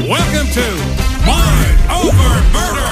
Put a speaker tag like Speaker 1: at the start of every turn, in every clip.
Speaker 1: Welcome to Mind Over Murder!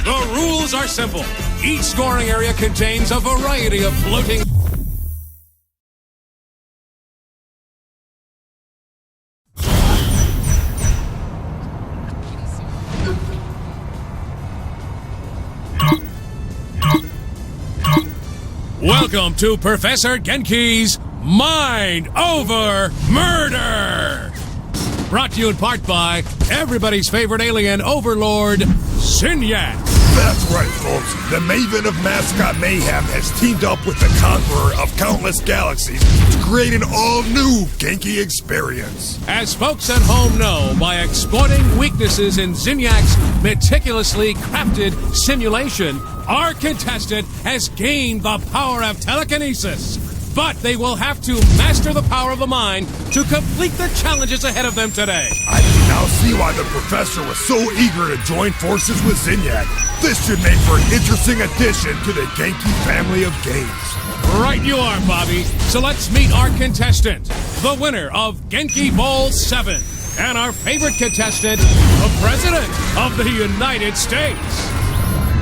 Speaker 1: The rules are simple. Each scoring area contains a variety of floating... Welcome to Professor Genki's Mind Over Murder! Brought to you in part by everybody's favorite alien overlord, Zinyak.
Speaker 2: That's right, folks. The Maven of Mascot Mayhem has teamed up with the Conqueror of Countless Galaxies to create an all-new Genki experience.
Speaker 1: As folks at home know, by exploiting weaknesses in Zinyak's meticulously crafted simulation, our contestant has gained the power of telekinesis. But they will have to master the power of the mind to complete the challenges ahead of them today.
Speaker 2: I can now see why the professor was so eager to join forces with Zinyak. This should make for an interesting addition to the Genki family of games.
Speaker 1: Right you are, Bobby. So let's meet our contestant, the winner of Genki Bowl 7, and our favorite contestant, the President of the United States.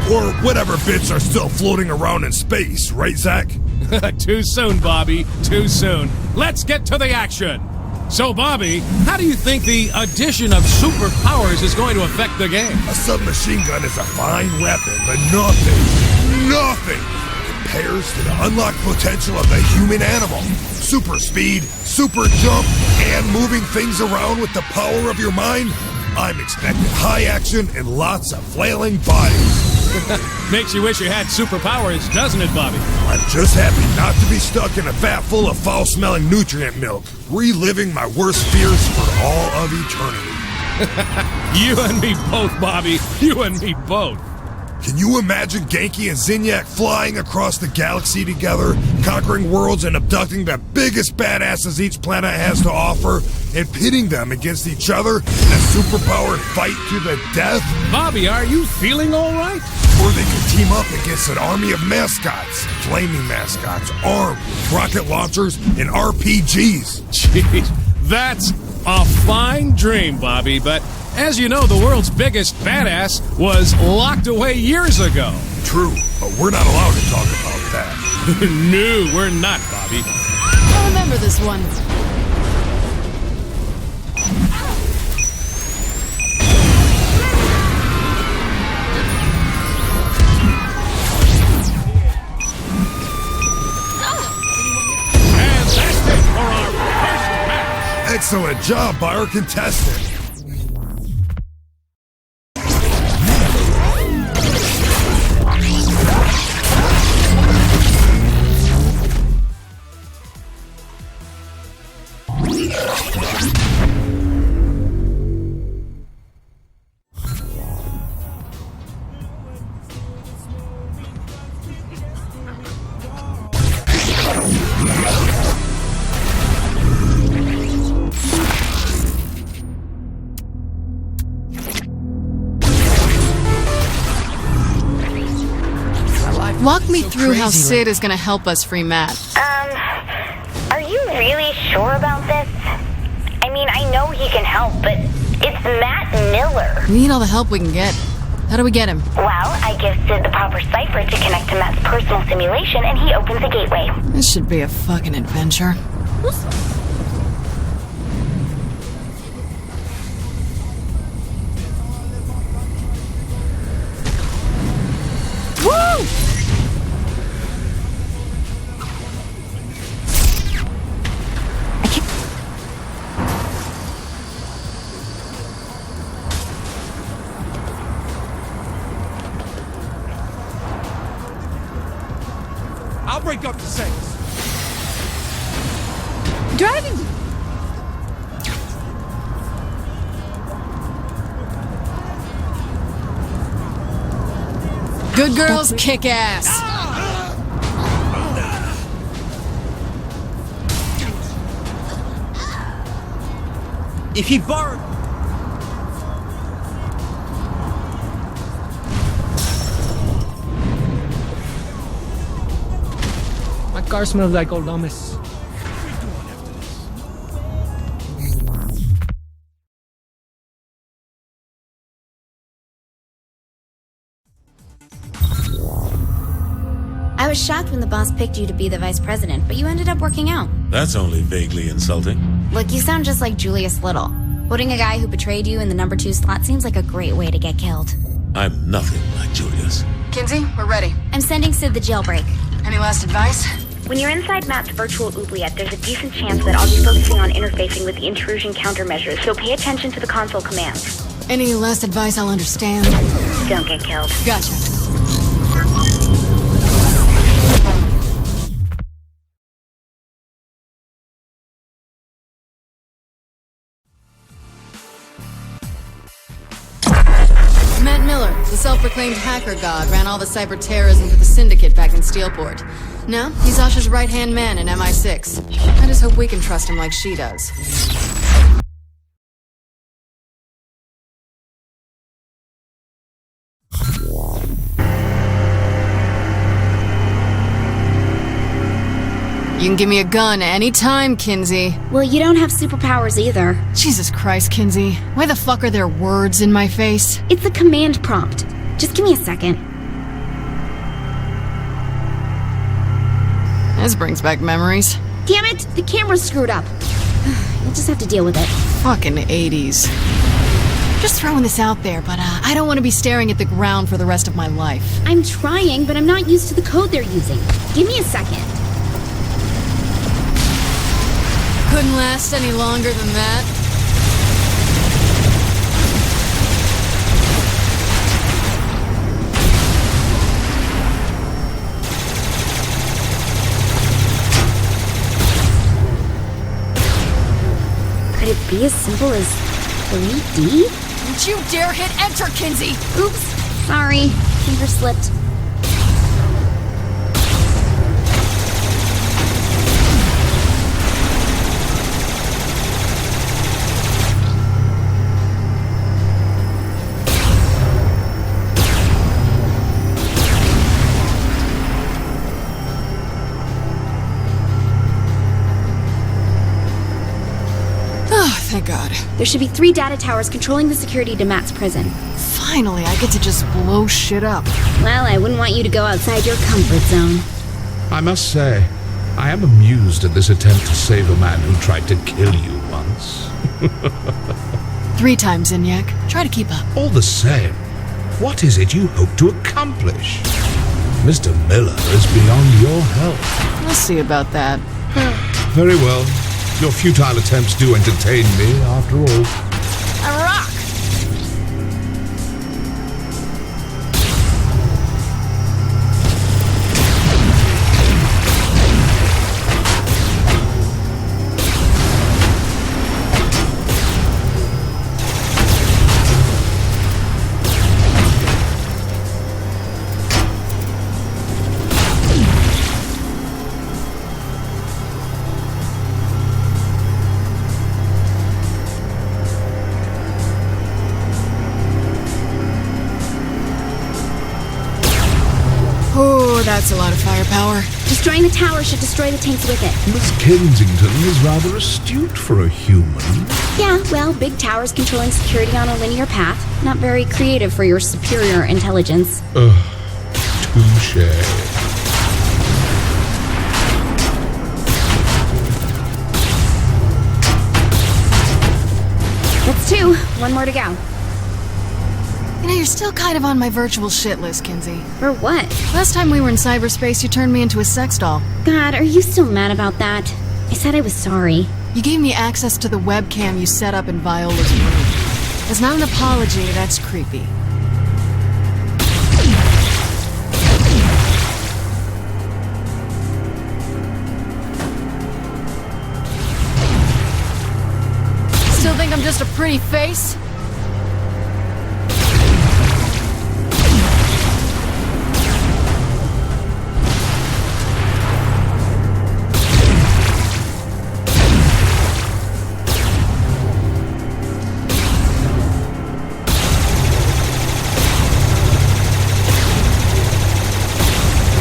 Speaker 2: Or whatever bits are still floating around in space, right, Zach?
Speaker 1: Too soon, Bobby. Too soon. Let's get to the action. So, Bobby, how do you think the addition of superpowers is going to affect the game?
Speaker 2: A submachine gun is a fine weapon, but nothing compares to the unlocked potential of the human animal. Super speed, super jump, and moving things around with the power of your mind. I'm expecting high action and lots of flailing bodies.
Speaker 1: Makes you wish you had superpowers, doesn't it, Bobby?
Speaker 2: I'm just happy not to be stuck in a vat full of foul-smelling nutrient milk, reliving my worst fears for all of eternity.
Speaker 1: You and me both, Bobby. You and me both.
Speaker 2: Can you imagine Genki and Zinyak flying across the galaxy together, conquering worlds and abducting the biggest badasses each planet has to offer, and pitting them against each other in a superpowered fight to the death?
Speaker 1: Bobby, are you feeling all right?
Speaker 2: Or they could team up against an army of mascots, flaming mascots, armed with rocket launchers and RPGs.
Speaker 1: Jeez, that's a fine dream, Bobby, but as you know, the world's biggest badass was locked away years ago.
Speaker 2: True, but we're not allowed to talk about that.
Speaker 1: No, we're not, Bobby.
Speaker 3: I remember this one.
Speaker 1: And that's it for our first match.
Speaker 2: Excellent job by our contestant.
Speaker 3: Walk me through how Sid is going to help us free Matt.
Speaker 4: Are you really sure about this? I mean, I know he can help, but it's Matt Miller.
Speaker 3: We need all the help we can get. How do we get him?
Speaker 4: Well, I give Sid the proper cipher to connect to Matt's personal simulation, and he opens the gateway.
Speaker 3: This should be a fucking adventure.
Speaker 5: break up the sex.
Speaker 6: Driving.
Speaker 3: Good girls kick ass.
Speaker 5: If he borrowed...
Speaker 7: My car smells like old hummus.
Speaker 8: I was shocked when the boss picked you to be the vice president, but you ended up working out.
Speaker 9: That's only vaguely insulting.
Speaker 8: Look, you sound just like Julius Little. Putting a guy who betrayed you in the number 2 slot seems like a great way to get killed.
Speaker 9: I'm nothing like Julius.
Speaker 3: Kinsey, we're ready.
Speaker 8: I'm sending Sid the jailbreak.
Speaker 3: Any last advice?
Speaker 4: When you're inside Matt's virtual oubliette, there's a decent chance that I'll be focusing on interfacing with the intrusion countermeasures, so pay attention to the console commands.
Speaker 3: Any last advice I'll understand?
Speaker 4: Don't get killed.
Speaker 3: Gotcha. Matt Miller, the self-proclaimed hacker god, ran all the cyber terrorism for the Syndicate back in Steelport. Now, he's Asha's right-hand man in MI6. I just hope we can trust him like she does. You can give me a gun anytime, Kinsey.
Speaker 8: Well, you don't have superpowers either.
Speaker 3: Jesus Christ, Kinsey. Why the fuck are there words in my face?
Speaker 8: It's a command prompt. Just give me a second.
Speaker 3: This brings back memories.
Speaker 8: Damn it! The camera's screwed up. You'll just have to deal with it.
Speaker 3: Fucking 80s. Just throwing this out there, but I don't want to be staring at the ground for the rest of my life.
Speaker 8: I'm trying, but I'm not used to the code they're using. Give me a second.
Speaker 3: Couldn't last any longer than that.
Speaker 8: Could it be as simple as 3D?
Speaker 3: Don't you dare hit enter, Kinsey!
Speaker 8: Oops, sorry. Finger slipped.
Speaker 3: Thank God.
Speaker 8: There should be 3 data towers controlling the security to Matt's prison.
Speaker 3: Finally, I get to just blow shit up.
Speaker 8: Well, I wouldn't want you to go outside your comfort zone.
Speaker 10: I must say, I am amused at this attempt to save a man who tried to kill you once.
Speaker 3: 3 times, Zinyak. Try to keep up.
Speaker 10: All the same, what is it you hope to accomplish? Mr. Miller is beyond your help.
Speaker 3: We'll see about that.
Speaker 10: Very well. Your futile attempts do entertain me, after all.
Speaker 3: I rock! That's a lot of firepower.
Speaker 8: Destroying the tower should destroy the tanks with it.
Speaker 10: Miss Kensington is rather astute for a human.
Speaker 8: Yeah, well, big towers controlling security on a linear path. Not very creative for your superior intelligence.
Speaker 10: Touché.
Speaker 8: That's 2. 1 more to go.
Speaker 3: You know, you're still kind of on my virtual shit list, Kinsey.
Speaker 8: For what?
Speaker 3: Last time we were in cyberspace, you turned me into a sex doll.
Speaker 8: God, are you still mad about that? I said I was sorry.
Speaker 3: You gave me access to the webcam you set up in Viola's room. As not an apology, that's creepy. Still think I'm just a pretty face?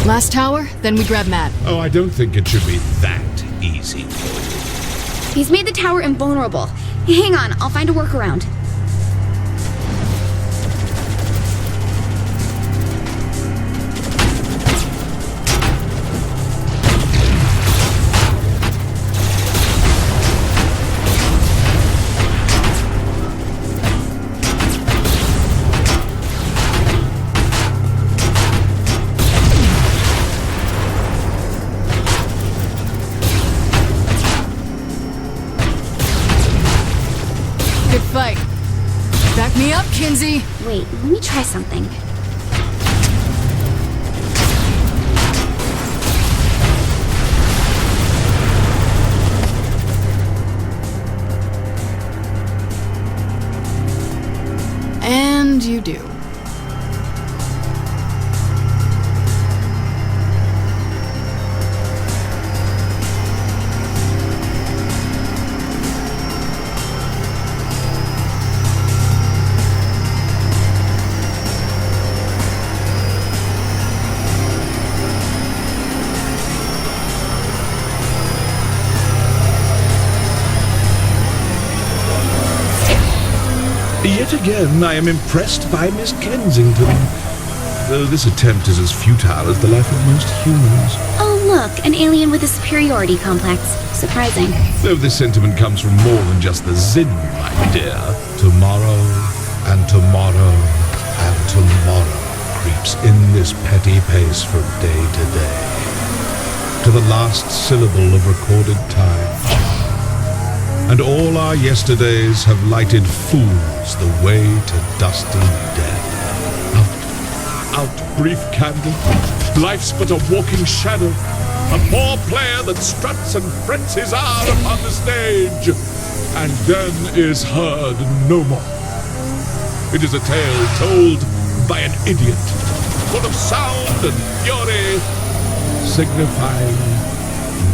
Speaker 3: Last tower, then we grab Matt.
Speaker 10: Oh, I don't think it should be that easy for you.
Speaker 8: He's made the tower invulnerable. Hang on, I'll find a workaround.
Speaker 3: Good fight. Back me up, Kinsey.
Speaker 8: Wait, let me try something.
Speaker 3: And you do.
Speaker 10: Yet again, I am impressed by Miss Kensington. Though this attempt is as futile as the life of most humans.
Speaker 8: Oh look, an alien with a superiority complex. Surprising.
Speaker 10: Though this sentiment comes from more than just the Zin, my dear. Tomorrow, and tomorrow, and tomorrow creeps in this petty pace from day to day, to the last syllable of recorded time. And all our yesterdays have lighted fools the way to dusty death. Out, brief candle. Life's but a walking shadow. A poor player that struts and frets his hour upon the stage, and then is heard no more. It is a tale told by an idiot, full of sound and fury, signifying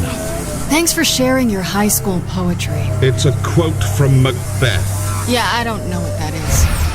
Speaker 10: nothing.
Speaker 3: Thanks for sharing your high school poetry.
Speaker 10: It's a quote from Macbeth.
Speaker 3: Yeah, I don't know what that is.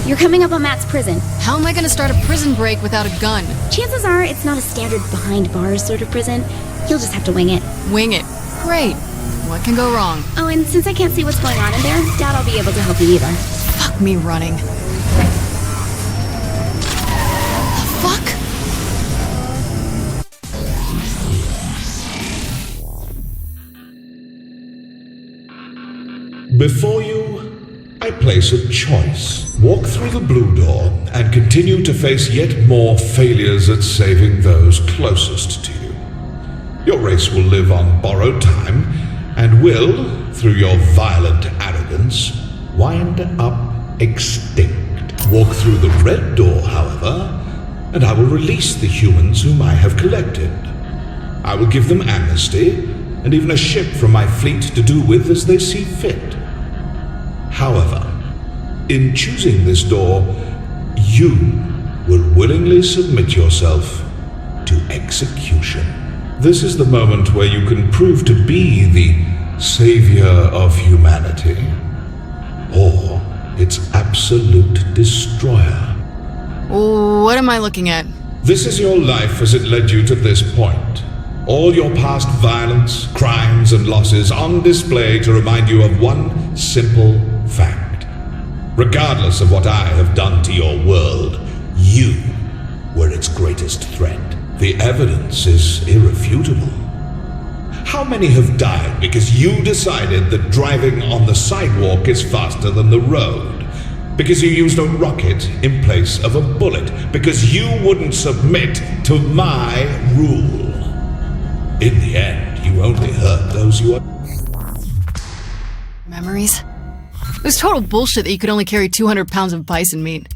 Speaker 8: You're coming up on Matt's prison.
Speaker 3: How am I gonna start a prison break without a gun?
Speaker 8: Chances are it's not a standard behind bars sort of prison. You'll just have to wing it.
Speaker 3: Wing it. Great. What can go wrong?
Speaker 8: Oh, and since I can't see what's going on in there, doubt I'll be able to help you either.
Speaker 3: Fuck me running. Fuck?
Speaker 10: Before you, I place a choice. Walk through the blue door and continue to face yet more failures at saving those closest to you. Your race will live on borrowed time and will, through your violent arrogance, wind up extinct. Walk through the red door, however, and I will release the humans whom I have collected. I will give them amnesty and even a ship from my fleet to do with as they see fit. However, in choosing this door, you will willingly submit yourself to execution. This is the moment where you can prove to be the savior of humanity, or its absolute destroyer.
Speaker 3: What am I looking at?
Speaker 10: This is your life as it led you to this point. All your past violence, crimes, and losses on display to remind you of one simple fact. Regardless of what I have done to your world, you were its greatest threat. The evidence is irrefutable. How many have died because you decided that driving on the sidewalk is faster than the road? Because you used a rocket in place of a bullet? Because you wouldn't submit to my rule? In the end, you only hurt those you are...
Speaker 3: Memories? It was total bullshit that you could only carry 200 pounds of bison meat.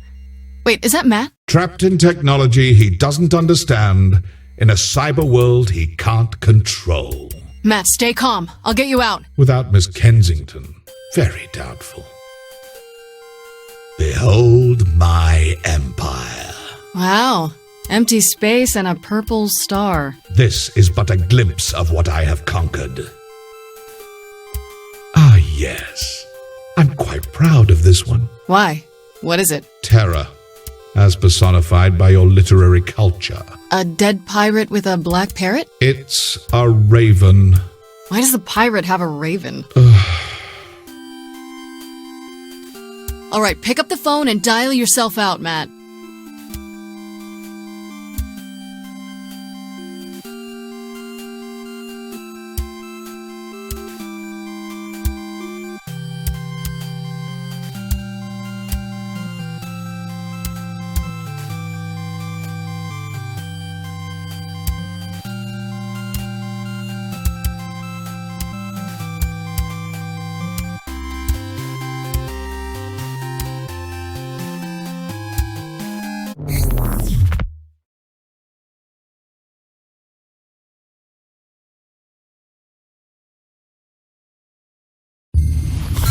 Speaker 3: Wait, is that Matt?
Speaker 10: Trapped in technology he doesn't understand, in a cyber world he can't control.
Speaker 3: Matt, stay calm. I'll get you out.
Speaker 10: Without Miss Kensington, very doubtful. Behold my empire.
Speaker 3: Wow. Empty space and a purple star.
Speaker 10: This is but a glimpse of what I have conquered. Ah, yes. I'm quite proud of this one.
Speaker 3: Why? What is it?
Speaker 10: Terror, as personified by your literary culture.
Speaker 3: A dead pirate with a black parrot?
Speaker 10: It's a raven.
Speaker 3: Why does the pirate have a raven? Alright, pick up the phone and dial yourself out, Matt.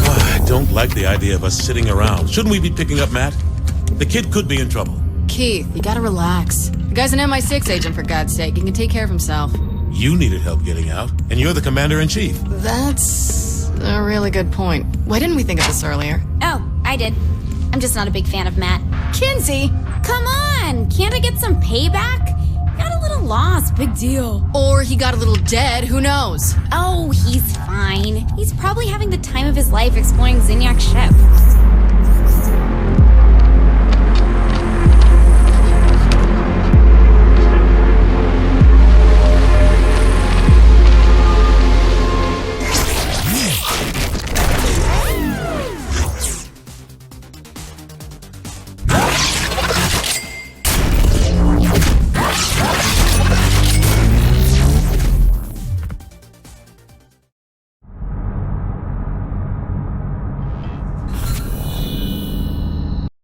Speaker 9: I don't like the idea of us sitting around. Shouldn't we be picking up Matt? The kid could be in trouble.
Speaker 3: Keith, you gotta relax. The guy's an MI6 agent, for God's sake. He can take care of himself.
Speaker 9: You needed help getting out, and you're the commander-in-chief.
Speaker 3: That's a really good point. Why didn't we think of this earlier?
Speaker 8: Oh, I did. I'm just not a big fan of Matt.
Speaker 3: Kinsey!
Speaker 8: Come on! Can't I get some payback? Got a little lost, big deal.
Speaker 3: Or he got a little dead, who knows?
Speaker 8: Oh, he's fine. He's probably having the time of his life exploring Zinyak's ship.